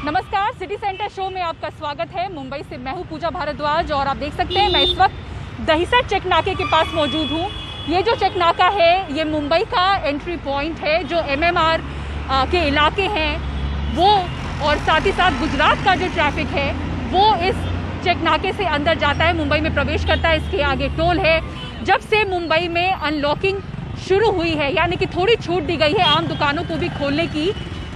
नमस्कार, city centre show में आपका स्वागत है। मुंबई से मैं हूं पूजा भारद्वाज और आप देख सकते हैं मैं इस वक्त दहिसर चेक नाके के पास मौजूद हूं। ये जो चेक नाका है ये मुंबई का एंट्री पॉइंट है। जो MMR के इलाके हैं वो और साथ ही साथ गुजरात का जो ट्रैफिक है वो इस चेक नाके से अंदर जाता है, मुंबई में प्रवेश करता है। इसके आगे टोल है। जब से मुंबई में अनलॉकिंग शुरू हुई है, यानी कि थोड़ी छूट दी गई है आम दुकानों को भी खोलने की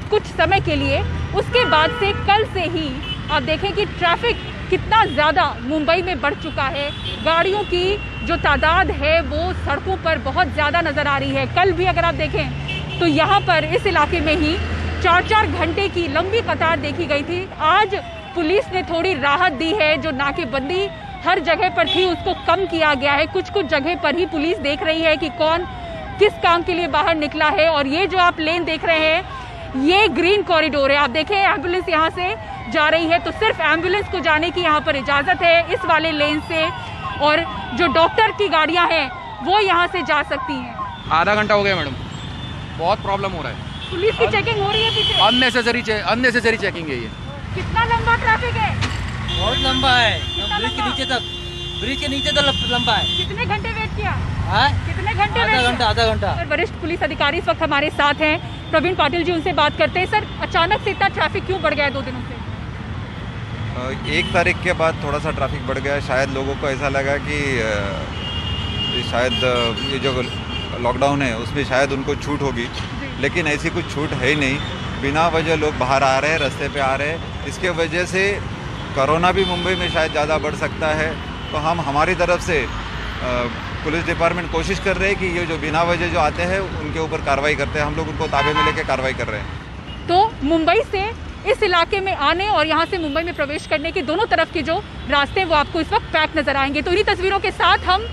कुछ समय के लिए, उसके बाद से कल से ही आप देखें कि ट्रैफिक कितना ज़्यादा मुंबई में बढ़ चुका है। गाड़ियों की जो तादाद है वो सड़कों पर बहुत ज़्यादा नज़र आ रही है। कल भी अगर आप देखें तो यहाँ पर इस इलाके में ही 4-4 घंटे की लंबी कतार देखी गई थी। आज पुलिस ने थोड़ी राहत दी है। जो नाकेबंदी हर जगह पर थी उसको कम किया गया है। कुछ कुछ जगह पर ही पुलिस देख रही है कि कौन किस काम के लिए बाहर निकला है। और ये जो आप लेन देख रहे हैं ये ग्रीन कॉरिडोर है। आप देखें एम्बुलेंस यहाँ से जा रही है तो सिर्फ एम्बुलेंस को जाने की यहाँ पर इजाज़त है इस वाले लेन से, और जो डॉक्टर की गाड़ियाँ हैं वो यहाँ से जा सकती हैं। आधा घंटा हो गया मैडम, बहुत प्रॉब्लम हो रहा है। पुलिस की चेकिंग हो रही है पीछे, अननेसेसरी चेकिंग है ये। कितना लंबा ट्रैफिक है? बहुत लंबा है, ब्रिज के नीचे तक लंबा है। कितने घंटे वेट किया? कितने घंटे? आधा घंटा। वरिष्ठ पुलिस अधिकारी इस वक्त हमारे साथ हैं, प्रवीण पाटिल जी, उनसे बात करते हैं। सर, अचानक से इतना ट्रैफिक क्यों बढ़ गया है 2 दिनों से? 1 तारीख के बाद थोड़ा सा ट्रैफिक बढ़ गया। शायद लोगों को ऐसा लगा कि शायद ये जो लॉकडाउन है उसमें शायद उनको छूट होगी, लेकिन ऐसी कुछ छूट है ही नहीं। बिना वजह लोग बाहर आ रहे हैं, रास्ते पे आ रहे हैं। इसके वजह से कोरोना भी मुंबई में शायद ज़्यादा बढ़ सकता है। तो हम हमारी तरफ से पुलिस डिपार्टमेंट कोशिश कर रहे हैं कि ये जो बिना वजह जो आते हैं उनके ऊपर कार्रवाई करते हैं। हम लोग उनको ताबे में लेके कार्रवाई कर रहे हैं। तो मुंबई से इस इलाके में आने और यहाँ से मुंबई में प्रवेश करने के दोनों तरफ के जो रास्ते हैं वो आपको इस वक्त पैक नजर आएंगे। तो इन्हीं तस्वीरों के साथ हम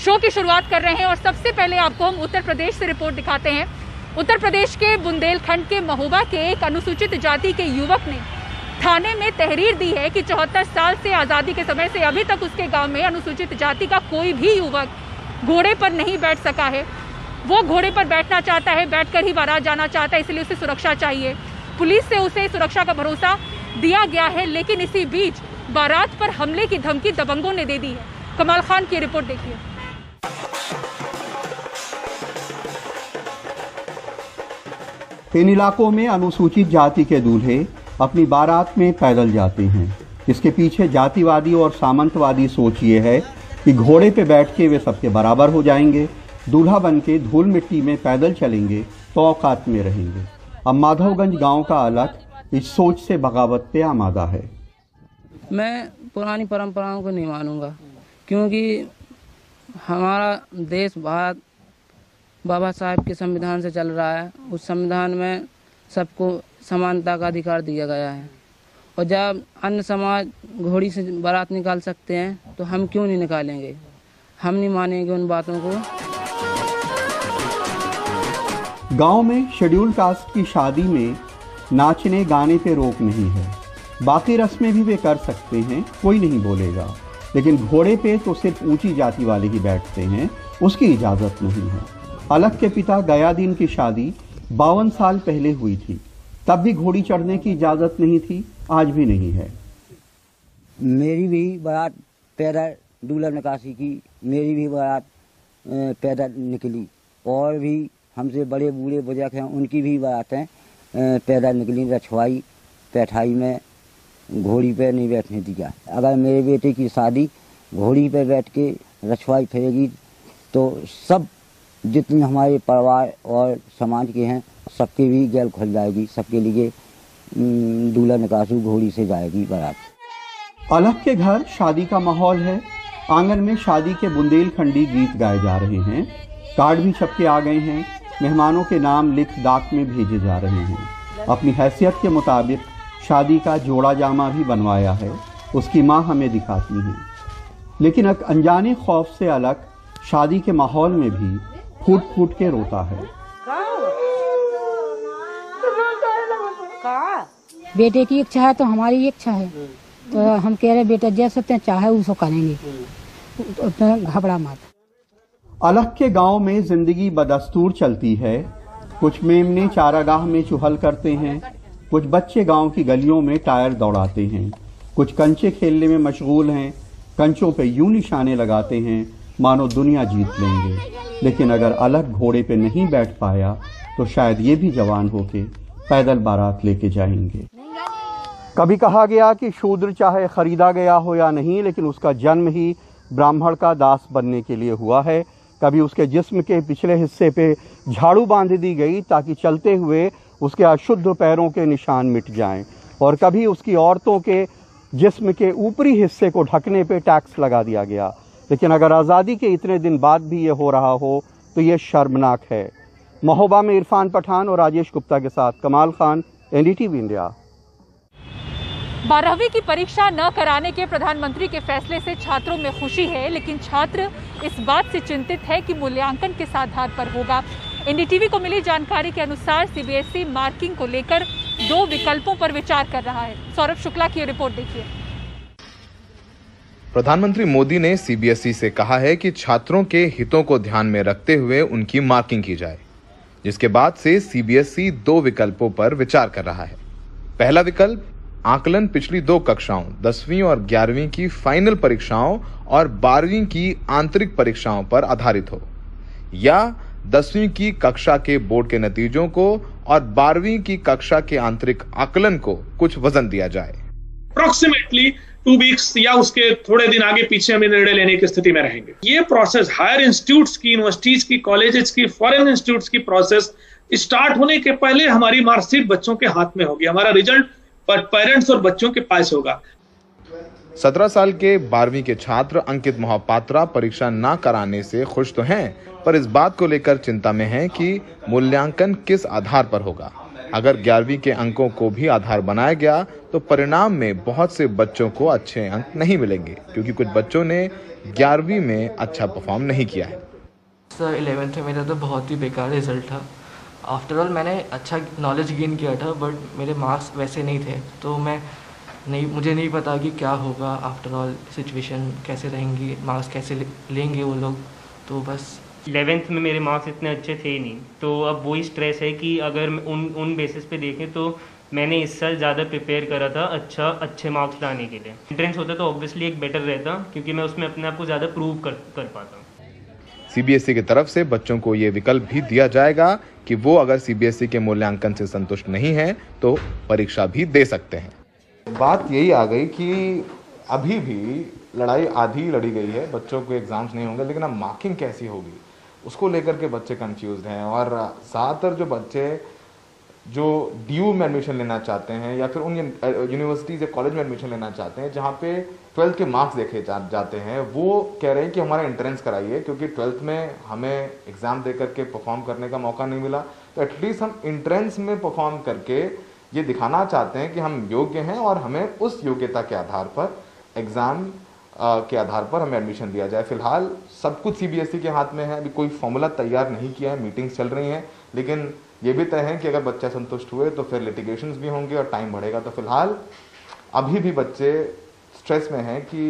शो की शुरुआत कर रहे हैं और सबसे पहले आपको हम उत्तर प्रदेश से रिपोर्ट दिखाते हैं। उत्तर प्रदेश के बुंदेलखंड के महोबा के एक अनुसूचित जाति के युवक ने थाने में तहरीर दी है कि 74 साल से आज़ादी के समय से अभी तक उसके गांव में अनुसूचित जाति का कोई भी युवक घोड़े पर नहीं बैठ सका है। वो घोड़े पर बैठना चाहता है, बैठकर ही बारात जाना चाहता है, इसलिए उसे सुरक्षा चाहिए। पुलिस से उसे सुरक्षा का भरोसा दिया गया है, लेकिन इसी बीच बारात पर हमले की धमकी दबंगों ने दे दी है। कमाल खान की रिपोर्ट देखिए। इन इलाकों में अनुसूचित जाति के दूल्हे अपनी बारात में पैदल जाते हैं। इसके पीछे जातिवादी और सामंतवादी सोच ये है कि घोड़े पे बैठ के वे सबके बराबर हो जाएंगे, दूल्हा बन के धूल मिट्टी में पैदल चलेंगे तो औकात में रहेंगे। अब माधवगंज गांव का अलग इस सोच से बगावत पे आमादा है। मैं पुरानी परंपराओं को नहीं मानूंगा, क्योंकि हमारा देश भारत बाबा साहब के संविधान से चल रहा है। उस संविधान में सबको समानता का अधिकार दिया गया है, और जब अन्य समाज घोड़ी से बारात निकाल सकते हैं तो हम क्यों नहीं निकालेंगे? हम नहीं मानेंगे उन बातों को। गांव में शेड्यूल कास्ट की शादी में नाचने गाने पे रोक नहीं है। बाकी रस्में भी वे कर सकते हैं, कोई नहीं बोलेगा, लेकिन घोड़े पे तो सिर्फ ऊंची जाति वाले ही बैठते हैं, उसकी इजाजत नहीं है। अलख के पिता गयादीन की शादी 52 साल पहले हुई थी, तब भी घोड़ी चढ़ने की इजाजत नहीं थी, आज भी नहीं है। मेरी भी बारात पैदल दूल्हा नकाशी की, मेरी भी बारात पैदल निकली, और भी हमसे बड़े बूढ़े बुजुर्ग हैं उनकी भी बारातें पैदल निकली। रछवाई पैठाई में घोड़ी पे नहीं बैठने दिया। अगर मेरे बेटे की शादी घोड़ी पे बैठ के रछवाई फेरेगी तो सब जितने हमारे परिवार और समाज के हैं सबके भी गैल खुल जाएगी। सबके लिए दूल्हा निकासू घोड़ी से जाएगी बारात। अलख के घर शादी का माहौल है। आंगन में शादी के बुंदेलखंडी गीत गाए जा रहे हैं। कार्ड भी छपके आ गए हैं। मेहमानों के नाम लिख डाक में भेजे जा रहे हैं। अपनी हैसियत के मुताबिक शादी का जोड़ा जामा भी बनवाया है, उसकी माँ हमें दिखाती है। लेकिन एक अनजाने खौफ से अलग शादी के माहौल में भी फूट फूट के रोता है। बेटे की इच्छा है तो हमारी इच्छा है, तो हम कह रहे बेटा जैसे चाहे उसको करेंगे, तो घबरा मत। अलख के गांव में जिंदगी बदस्तूर चलती है। कुछ मेमने चारागाह में चुहल करते हैं, कुछ बच्चे गांव की गलियों में टायर दौड़ाते हैं, कुछ कंचे खेलने में मशगूल हैं, कंचों पे यूं निशाने लगाते हैं मानो दुनिया जीत लेंगे। लेकिन अगर अलग घोड़े पे नहीं बैठ पाया तो शायद ये भी जवान होके पैदल बारात लेके जाएंगे। कभी कहा गया कि शूद्र चाहे खरीदा गया हो या नहीं, लेकिन उसका जन्म ही ब्राह्मण का दास बनने के लिए हुआ है। कभी उसके जिस्म के पिछले हिस्से पे झाड़ू बांध दी गई ताकि चलते हुए उसके अशुद्ध पैरों के निशान मिट जाएं, और कभी उसकी औरतों के जिस्म के ऊपरी हिस्से को ढकने पे टैक्स लगा दिया गया। लेकिन अगर आज़ादी के इतने दिन बाद भी ये हो रहा हो तो ये शर्मनाक है। महोबा में इरफान पठान और राजेश गुप्ता के साथ कमाल खान, NDTV इंडिया। 12वीं की परीक्षा न कराने के प्रधानमंत्री के फैसले से छात्रों में खुशी है, लेकिन छात्र इस बात से चिंतित है कि मूल्यांकन किस आधार पर होगा। NDTV को मिली जानकारी के अनुसार CBSE मार्किंग को लेकर 2 विकल्पों पर विचार कर रहा है। सौरभ शुक्ला की रिपोर्ट देखिए। प्रधानमंत्री मोदी ने CBSE से कहा है कि छात्रों के हितों को ध्यान में रखते हुए उनकी मार्किंग की जाए, जिसके बाद से CBSE 2 विकल्पों पर विचार कर रहा है। पहला विकल्प आकलन पिछली 2 कक्षाओं 10वीं और 11वीं की फाइनल परीक्षाओं और 12वीं की आंतरिक परीक्षाओं पर आधारित हो, या 10वीं की कक्षा के बोर्ड के नतीजों को और 12वीं की कक्षा के आंतरिक आकलन को कुछ वजन दिया जाए। अप्रोक्सीमेटली 2 वीक्स या उसके थोड़े दिन आगे पीछे हमें निर्णय लेने की स्थिति में रहेंगे। ये प्रोसेस हायर इंस्टीट्यूट्स की, यूनिवर्सिटीज की, कॉलेजेस की, फॉरेन इंस्टीट्यूट्स की प्रोसेस स्टार्ट होने के पहले हमारी मार्कशीट बच्चों के हाथ में होगी, हमारा रिजल्ट पेरेंट्स और बच्चों के पास होगा। 17 साल के 12वीं के छात्र अंकित मोहपात्रा परीक्षा न कराने से खुश तो हैं, पर इस बात को लेकर चिंता में हैं कि मूल्यांकन किस आधार पर होगा। अगर 11वीं के अंकों को भी आधार बनाया गया तो परिणाम में बहुत से बच्चों को अच्छे अंक नहीं मिलेंगे, क्योंकि कुछ बच्चों ने 11वीं में अच्छा परफॉर्म नहीं किया है। सर 11th में मेरा तो बहुत ही बेकार रिजल्ट था। आफ्टर ऑल मैंने अच्छा नॉलेज गेन किया था, बट मेरे मार्क्स वैसे नहीं थे, तो मुझे नहीं पता कि क्या होगा। आफ्टर ऑल सिचुएशन कैसे रहेंगी, मार्क्स कैसे लेंगे वो लोग, तो बस 11th में मेरे मार्क्स इतने अच्छे थे नहीं, तो अब वही स्ट्रेस है कि अगर उन बेसिस पे देखें तो मैंने इस साल ज़्यादा प्रिपेयर करा था अच्छे मार्क्स लाने के लिए। एंट्रेंस होता तो ऑब्वियसली एक बेटर रहता, क्योंकि मैं उसमें अपने आप को ज़्यादा प्रूव कर पाता। CBSE की तरफ से बच्चों को ये विकल्प भी दिया जाएगा कि वो अगर CBSE के मूल्यांकन से संतुष्ट नहीं है तो परीक्षा भी दे सकते हैं। बात यही आ गई कि अभी भी लड़ाई आधी लड़ी गई है, बच्चों को एग्जाम्स नहीं होंगे, लेकिन अब मार्किंग कैसी होगी उसको लेकर के बच्चे कंफ्यूज हैं। और ज़्यादातर जो बच्चे जो DU में एडमिशन लेना चाहते हैं या फिर उन यूनिवर्सिटीज़ या कॉलेज में एडमिशन लेना चाहते हैं जहाँ पे 12th के मार्क्स देखे जाते हैं, वो कह रहे हैं कि हमारा एंट्रेंस कराइए, क्योंकि 12th में हमें एग्ज़ाम दे करके परफॉर्म करने का मौका नहीं मिला, तो एटलीस्ट हम एंट्रेंस में परफॉर्म करके ये दिखाना चाहते हैं कि हम योग्य हैं और हमें उस योग्यता के आधार पर एग्ज़ाम के आधार पर हमें एडमिशन दिया जाए। फिलहाल सब कुछ CBSE के हाथ में है, अभी कोई फॉर्मूला तैयार नहीं किया है, मीटिंग्स चल रही हैं, लेकिन ये भी तय है कि अगर बच्चे संतुष्ट हुए तो फिर लिटिगेशंस भी होंगे और टाइम बढ़ेगा। तो फिलहाल अभी भी बच्चे स्ट्रेस में हैं कि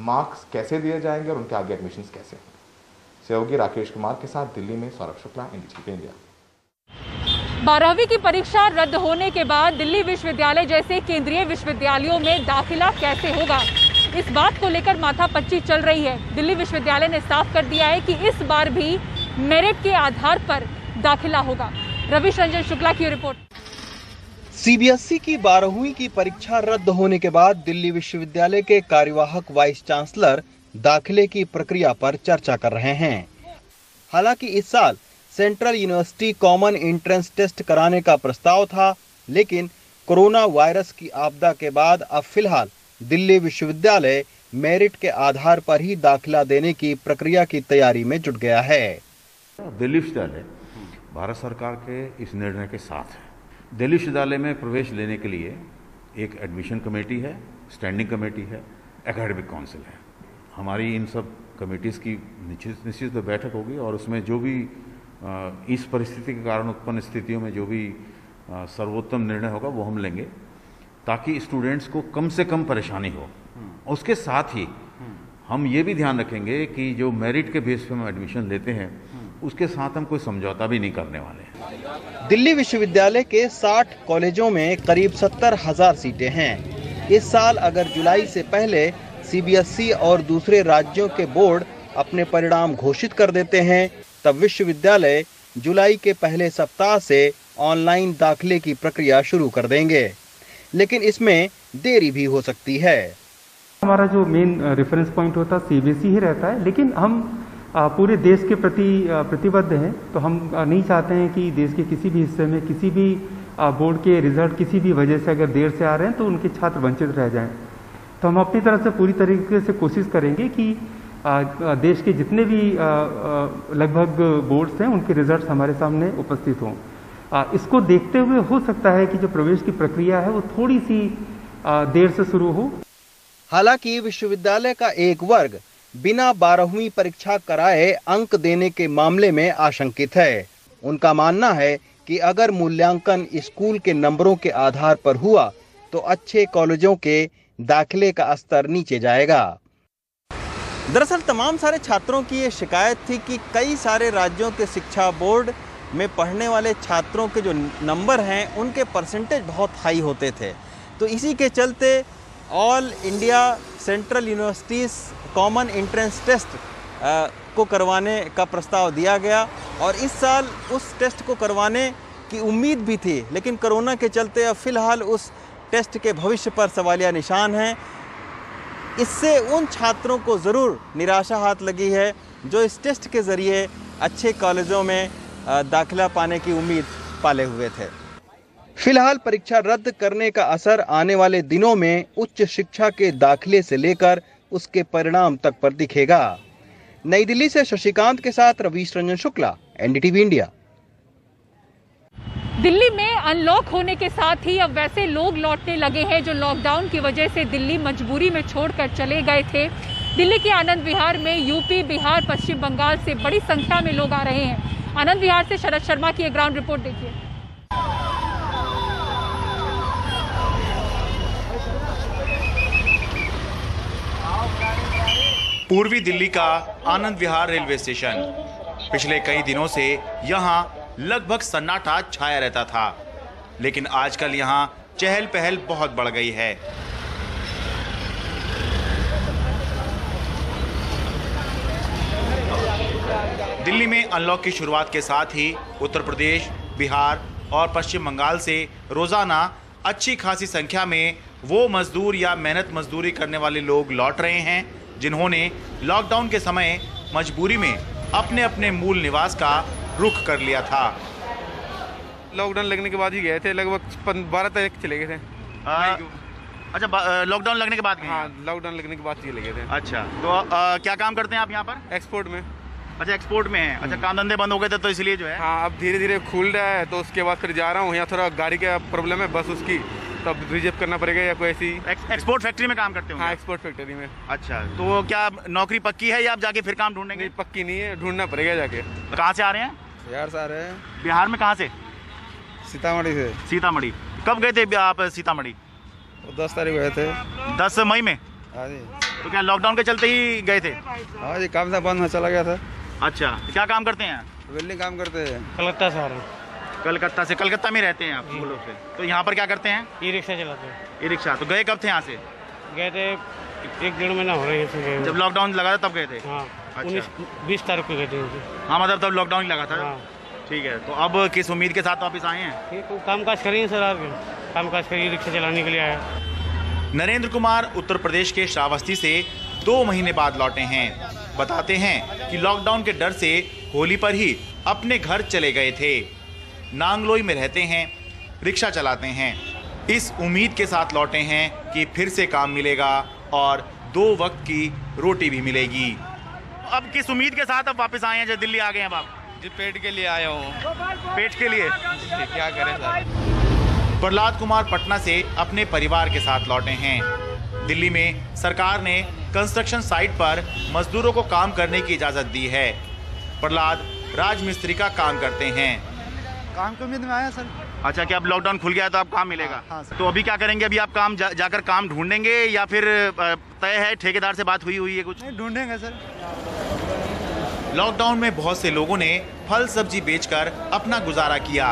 मार्क्स कैसे दिए जाएंगे और उनके आगे एडमिशंस कैसे होंगे। सहयोगी राकेश कुमार के साथ दिल्ली में सौरभ शुक्ला, NDTV इंडिया। 12वीं की परीक्षा रद्द होने के बाद दिल्ली विश्वविद्यालय जैसे केंद्रीय विश्वविद्यालयों में दाखिला कैसे होगा, इस बात को लेकर माथापच्ची चल रही है। दिल्ली विश्वविद्यालय ने साफ कर दिया है कि इस बार भी मेरिट के आधार पर दाखिला होगा। रविश रंजन शुक्ला की रिपोर्ट। CBSE की 12वीं की परीक्षा रद्द होने के बाद दिल्ली विश्वविद्यालय के कार्यवाहक वाइस चांसलर दाखिले की प्रक्रिया पर चर्चा कर रहे हैं। हालांकि इस साल central university common entrance test कराने का प्रस्ताव था, लेकिन कोरोना वायरस की आपदा के बाद अब फिलहाल दिल्ली विश्वविद्यालय मेरिट के आधार पर ही दाखिला देने की प्रक्रिया की तैयारी में जुट गया है। दिल्ली विश्वविद्यालय भारत सरकार के इस निर्णय के साथ है। दिल्ली विश्वविद्यालय में प्रवेश लेने के लिए एक एडमिशन कमेटी है, स्टैंडिंग कमेटी है, एकेडमिक काउंसिल है। हमारी इन सब कमेटीज़ की निश्चित बैठक होगी और उसमें जो भी इस परिस्थिति के कारण उत्पन्न स्थितियों में जो भी सर्वोत्तम निर्णय होगा वो हम लेंगे, ताकि स्टूडेंट्स को कम से कम परेशानी हो। उसके साथ ही हम ये भी ध्यान रखेंगे कि जो मेरिट के बेस पे हम एडमिशन लेते हैं उसके साथ हम कोई समझौता भी नहीं करने वाले हैं। दिल्ली विश्वविद्यालय के 60 कॉलेजों में करीब 70,000 सीटें हैं। इस साल अगर जुलाई से पहले सीबीएसई और दूसरे राज्यों के बोर्ड अपने परिणाम घोषित कर देते हैं, तब विश्वविद्यालय जुलाई के पहले सप्ताह से ऑनलाइन दाखिले की प्रक्रिया शुरू कर देंगे, लेकिन इसमें देरी भी हो सकती है। हमारा जो मेन रेफरेंस पॉइंट होता है सीबीएसई ही रहता है, लेकिन हम पूरे देश के प्रति प्रतिबद्ध हैं, तो हम नहीं चाहते हैं कि देश के किसी भी हिस्से में किसी भी बोर्ड के रिजल्ट किसी भी वजह से अगर देर से आ रहे हैं तो उनके छात्र वंचित रह जाएं। तो हम अपनी तरफ से पूरी तरीके से कोशिश करेंगे कि देश के जितने भी लगभग बोर्ड्स हैं उनके रिजल्ट्स हमारे सामने उपस्थित हों। इसको देखते हुए हो सकता है कि जो प्रवेश की प्रक्रिया है वो थोड़ी सी देर से शुरू हो। हालांकि विश्वविद्यालय का एक वर्ग बिना 12वीं परीक्षा कराए अंक देने के मामले में आशंकित है। उनका मानना है कि अगर मूल्यांकन स्कूल के नंबरों के आधार पर हुआ तो अच्छे कॉलेजों के दाखिले का स्तर नीचे जाएगा। दरअसल तमाम सारे छात्रों की ये शिकायत थी कि कई सारे राज्यों के शिक्षा बोर्ड में पढ़ने वाले छात्रों के जो नंबर हैं उनके परसेंटेज बहुत हाई होते थे। तो इसी के चलते all India central universities common entrance test को करवाने का प्रस्ताव दिया गया और इस साल उस टेस्ट को करवाने की उम्मीद भी थी, लेकिन कोरोना के चलते अब फिलहाल उस टेस्ट के भविष्य पर सवालिया निशान हैं। इससे उन छात्रों को ज़रूर निराशा हाथ लगी है जो इस टेस्ट के ज़रिए अच्छे कॉलेजों में दाखिला पाने की उम्मीद पाले हुए थे। फिलहाल परीक्षा रद्द करने का असर आने वाले दिनों में उच्च शिक्षा के दाखिले से लेकर उसके परिणाम तक पर दिखेगा। नई दिल्ली से शशिकांत के साथ रवीश रंजन शुक्ला, एनडीटीवी इंडिया। दिल्ली में अनलॉक होने के साथ ही अब वैसे लोग लौटने लगे हैं जो लॉकडाउन की वजह से दिल्ली मजबूरी में छोड़कर चले गए थे। दिल्ली के आनंद विहार में यूपी, बिहार, पश्चिम बंगाल से बड़ी संख्या में लोग आ रहे हैं। आनंद विहार से शरद शर्मा की एक ग्राउंड रिपोर्ट देखिए। पूर्वी दिल्ली का आनंद विहार रेलवे स्टेशन, पिछले कई दिनों से यहाँ लगभग सन्नाटा छाया रहता था, लेकिन आजकल यहाँ चहल पहल बहुत बढ़ गई है। दिल्ली में अनलॉक की शुरुआत के साथ ही उत्तर प्रदेश, बिहार और पश्चिम बंगाल से रोजाना अच्छी खासी संख्या में वो मजदूर या मेहनत मजदूरी करने वाले लोग लौट रहे हैं जिन्होंने लॉकडाउन के समय मजबूरी में अपने अपने मूल निवास का रुख कर लिया था। लॉकडाउन लगने के बाद ही गए थे, लगभग 12 तारीख चले गए थे। अच्छा, लॉकडाउन लगने के बाद गए? हाँ, लॉकडाउन लगने के बाद चले गए थे। अच्छा, तो क्या काम करते हैं आप यहाँ पर? एक्सपोर्ट में। अच्छा, एक्सपोर्ट में है। अच्छा, काम धंधे बंद हो गए थे तो इसलिए जो है। हाँ, अब धीरे धीरे खुल रहा है, तो उसके बाद फिर जा रहा हूँ। यहाँ थोड़ा गाड़ी का प्रॉब्लम है, बस उसकी, तब रिजर्व करना पड़ेगा या कोई ऐसी। एक्सपोर्ट फैक्ट्री में काम करते हो? हाँ, एक्सपोर्ट फैक्ट्री में। अच्छा, तो क्या नौकरी पक्की है या आप जाके फिर काम ढूंढेंगे? नहीं, पक्की नहीं है, ढूंढना पड़ेगा जाके। कहाँ से आ रहे हैं? बिहार से आ रहे हैं। बिहार में कहाँ से? सीतामढ़ी से। सीतामढ़ी। कब गए थे आप सीतामढ़ी? 10 तारीख गए थे। 10 मई में? हाँ जी। तो क्या लॉकडाउन के चलते ही गए थे? हाँ जी, काम से बंद में चला गया था। अच्छा, क्या काम करते हैं? वेल्डिंग काम करते हैं। कलकत्ता से आ रहे हैं। कलकत्ता से? कलकत्ता में रहते हैं आप लोग से? तो यहाँ पर क्या करते हैं? ई रिक्शा चलाते हैं। E rickshaw. तो गए कब थे यहाँ से? गए थे 1-1.5 महीना हो रहा है। जब लॉकडाउन लगा था तब गए थे? हाँ। अच्छा। 20 तारीख को गए थे। हाँ, मतलब तब लॉकडाउन ही लगा था। हाँ। ठीक है, तो अब किस उम्मीद के साथ वापस आए हैं? काम काज करेंगे सर, आगे काम काज करिए, रिक्शा चलाने के लिए आया। नरेंद्र कुमार उत्तर प्रदेश के श्रावस्ती से 2 महीने बाद लौटे हैं। बताते हैं कि लॉकडाउन के डर से होली पर ही अपने घर चले गए थे। नांगलोई में रहते हैं, रिक्शा चलाते हैं। इस उम्मीद के साथ लौटे हैं कि फिर से काम मिलेगा और 2 वक्त की रोटी भी मिलेगी। अब किस उम्मीद के साथ अब वापस आए हैं जब दिल्ली आ गए हैं आप? जी, पेट के लिए आया हूँ। पेट के लिए? क्या करें सर। प्रहलाद कुमार पटना से अपने परिवार के साथ लौटे हैं। दिल्ली में सरकार ने कंस्ट्रक्शन साइट पर मजदूरों को काम करने की इजाज़त दी है। प्रहलाद राजमिस्त्री का काम करते हैं। काम की उम्मीद में आया सर। अच्छा, क्या अब लॉकडाउन खुल गया तो आप काम मिलेगा? हाँ सर। तो अभी क्या करेंगे? अभी आप काम जाकर काम ढूंढेंगे या फिर तय है ठेकेदार से बात हुई है कुछ? नहीं, ढूंढेंगे सर। लॉकडाउन में बहुत से लोगों ने फल सब्जी बेचकर अपना गुजारा किया,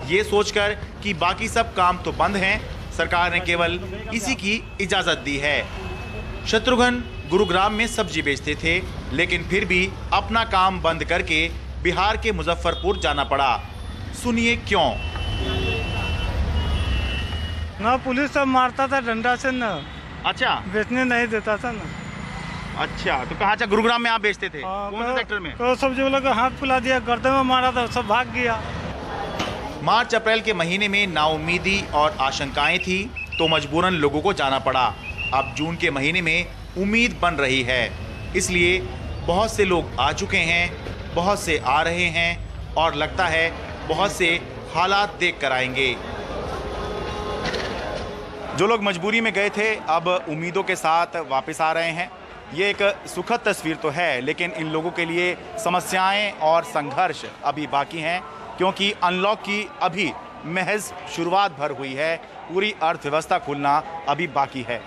ये सोचकर कि बाकी सब काम तो बंद हैं, सरकार ने केवल इसी की इजाजत दी है। शत्रुघ्न गुरुग्राम में सब्जी बेचते थे, लेकिन फिर भी अपना काम बंद करके बिहार के मुजफ्फरपुर जाना पड़ा। सुनिए क्यों। ना पुलिस सब मारता था डंडा से ना। अच्छा, बेचने नहीं देता था ना। अच्छा, तो कहाँ से गुरुग्राम में आप बेचते थे? कौन से सेक्टर में? तो सब्जी वाला का हाथ फुला दिया, गर्दन में मारा था, सब भाग गया। मार्च अप्रैल के महीने में नाउम्मीदी और आशंकाएं थी, तो मजबूरन लोगों को जाना पड़ा। अब जून के महीने में उम्मीद बन रही है, इसलिए बहुत से लोग आ चुके हैं, बहुत से आ रहे हैं और लगता है बहुत से हालात देख कर आएंगे। जो लोग मजबूरी में गए थे अब उम्मीदों के साथ वापस आ रहे हैं। ये एक सुखद तस्वीर तो है, लेकिन इन लोगों के लिए समस्याएं और संघर्ष अभी बाकी हैं, क्योंकि अनलॉक की अभी महज शुरुआत भर हुई है, पूरी अर्थव्यवस्था खुलना अभी बाकी है।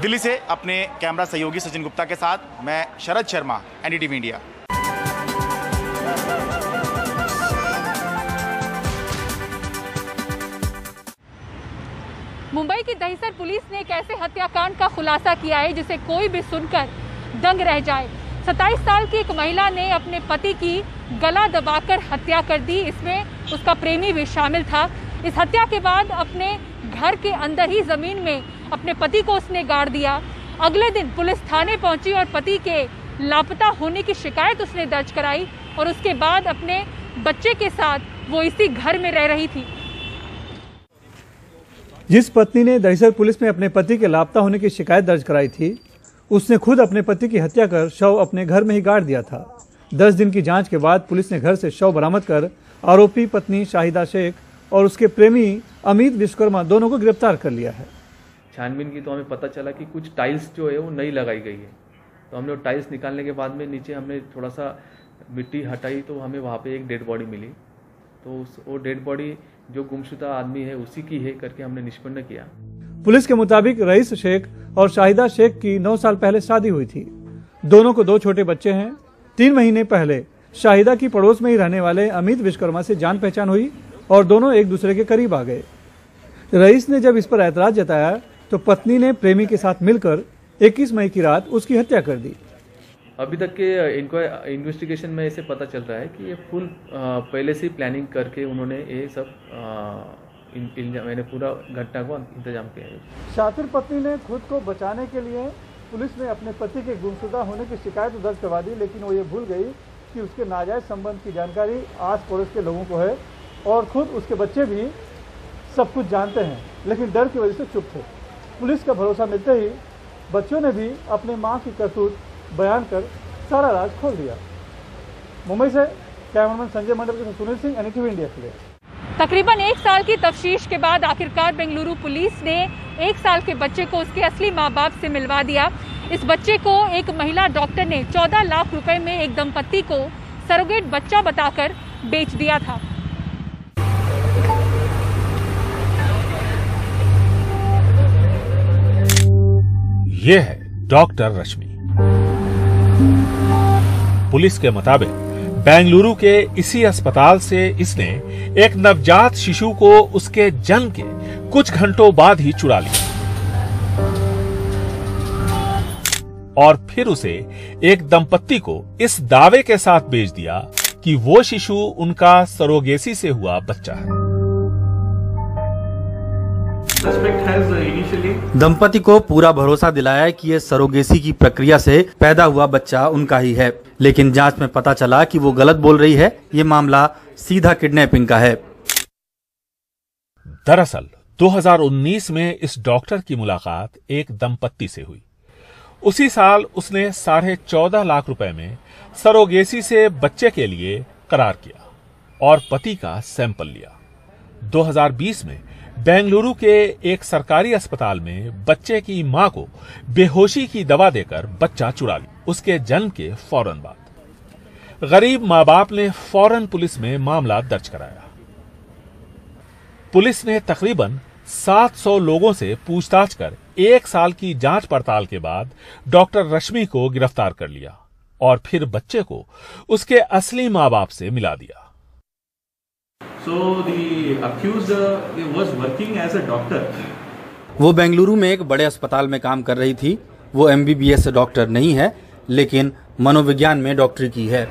दिल्ली से अपने कैमरा सहयोगी सचिन गुप्ता के साथ मैं शरद शर्मा, एनडीटीवी इंडिया। मुंबई की दहिसर पुलिस ने एक ऐसे हत्याकांड का खुलासा किया है जिसे कोई भी सुनकर दंग रह जाए। 27 साल की एक महिला ने अपने पति की गला दबाकर हत्या कर दी, इसमें उसका प्रेमी भी शामिल था। इस हत्या के बाद अपने घर के अंदर ही जमीन में अपने पति को उसने गाड़ दिया। अगले दिन पुलिस थाने पहुंची और पति के लापता होने की शिकायत उसने दर्ज कराई और उसके बाद अपने बच्चे के साथ वो इसी घर में रह रही थी। जिस पत्नी ने दहिसर पुलिस में अपने पति के लापता होने की शिकायत दर्ज कराई थी, उसने खुद अपने पति की हत्या कर शव अपने घर में ही गाड़ दिया था। 10 दिन की जांच के बाद पुलिस ने घर से शव बरामद कर आरोपी पत्नी शाहिदा शेख और उसके प्रेमी अमित विश्वकर्मा दोनों को गिरफ्तार कर लिया है। छानबीन की तो हमें पता चला कि कुछ टाइल्स जो है वो नई लगाई गई है, तो हमने वो टाइल्स निकालने के बाद में नीचे हमने थोड़ा सा मिट्टी हटाई तो हमें वहाँ पे एक डेड बॉडी मिली। तो वो डेड बॉडी जो गुमशुदा आदमी है उसी की है करके हमने निष्पन्न किया। पुलिस के मुताबिक रईस शेख और शाहिदा शेख की 9 साल पहले शादी हुई थी। दोनों को 2 छोटे बच्चे हैं। 3 महीने पहले शाहिदा की पड़ोस में ही रहने वाले अमित विश्वकर्मा से जान पहचान हुई और दोनों एक दूसरे के करीब आ गए। रईस ने जब इस पर ऐतराज जताया तो पत्नी ने प्रेमी के साथ मिलकर 21 मई की रात उसकी हत्या कर दी। अभी तक के इन्वेस्टिगेशन में ऐसे पता चल रहा है कि ये फुल पहले से प्लानिंग करके उन्होंने ये सब मैंने पूरा घटना को इंतजाम किया है। शातिर पत्नी ने खुद को बचाने के लिए पुलिस ने अपने पति के गुमशुदा होने की शिकायत दर्ज करवा दी, लेकिन वो ये भूल गई कि उसके नाजायज संबंध की जानकारी आस पड़ोस के लोगों को है और खुद उसके बच्चे भी सब कुछ जानते हैं, लेकिन डर की वजह से चुप थे। पुलिस का भरोसा मिलते ही बच्चों ने भी अपने मां की करतूत बयान कर सारा राज खोल दिया। मुंबई से कैमरामैन संजय मंडल के साथ सुनील सिंह, एनडीटीवी इंडिया के लिए। तकरीबन 1 साल की तफ्तीश के बाद आखिरकार बेंगलुरु पुलिस ने 1 साल के बच्चे को उसके असली माँ बाप से मिलवा दिया। इस बच्चे को एक महिला डॉक्टर ने 14 लाख रुपए में एक दंपत्ति को सरोगेट बच्चा बताकर बेच दिया था। ये है डॉक्टर रश्मि। पुलिस के मुताबिक बेंगलुरु के इसी अस्पताल से इसने एक नवजात शिशु को उसके जन्म के कुछ घंटों बाद ही चुरा लिया और फिर उसे एक दंपत्ति को इस दावे के साथ बेच दिया कि वो शिशु उनका सरोगेसी से हुआ बच्चा है। दंपति को पूरा भरोसा दिलाया कि ये सरोगेसी की प्रक्रिया से पैदा हुआ बच्चा उनका ही है, लेकिन जांच में पता चला कि वो गलत बोल रही है। ये मामला सीधा किडनैपिंग का है। दरअसल 2019 में इस डॉक्टर की मुलाकात एक दंपत्ति से हुई। उसी साल उसने 14.5 लाख रुपए में सरोगेसी से बच्चे के लिए करार किया और पति का सैंपल लिया। 2020 में बेंगलुरु के एक सरकारी अस्पताल में बच्चे की मां को बेहोशी की दवा देकर बच्चा चुरा लिया उसके जन्म के फौरन बाद। गरीब मां बाप ने फौरन पुलिस में मामला दर्ज कराया। पुलिस ने तकरीबन 700 लोगों से पूछताछ कर 1 साल की जांच पड़ताल के बाद डॉक्टर रश्मि को गिरफ्तार कर लिया और फिर बच्चे को उसके असली माँ बाप से मिला दिया। So the accused was working as a doctor. वो बेंगलुरु में एक बड़े अस्पताल में काम कर रही थी। वो MBBS डॉक्टर नहीं है, लेकिन मनोविज्ञान में डॉक्टरी की है।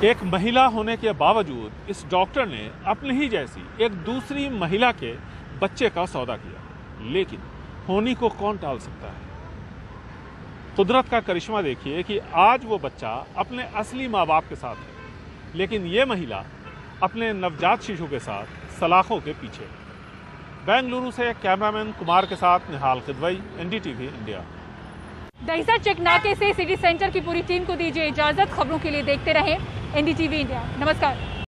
एक महिला होने के बावजूद इस डॉक्टर ने अपने ही जैसी एक दूसरी महिला के बच्चे का सौदा किया, लेकिन होनी को कौन टाल सकता है। कुदरत का करिश्मा देखिए कि आज वो बच्चा अपने असली माँ बाप के साथ है, लेकिन ये महिला अपने नवजात शिशु के साथ सलाखों के पीछे। बेंगलुरु से कैमरामैन कुमार के साथ Nihal Kidwai, NDTV India. Dahisar check नाके से सिटी सेंटर की पूरी टीम को दीजिए इजाजत। खबरों के लिए देखते रहें NDTV इंडिया। नमस्कार।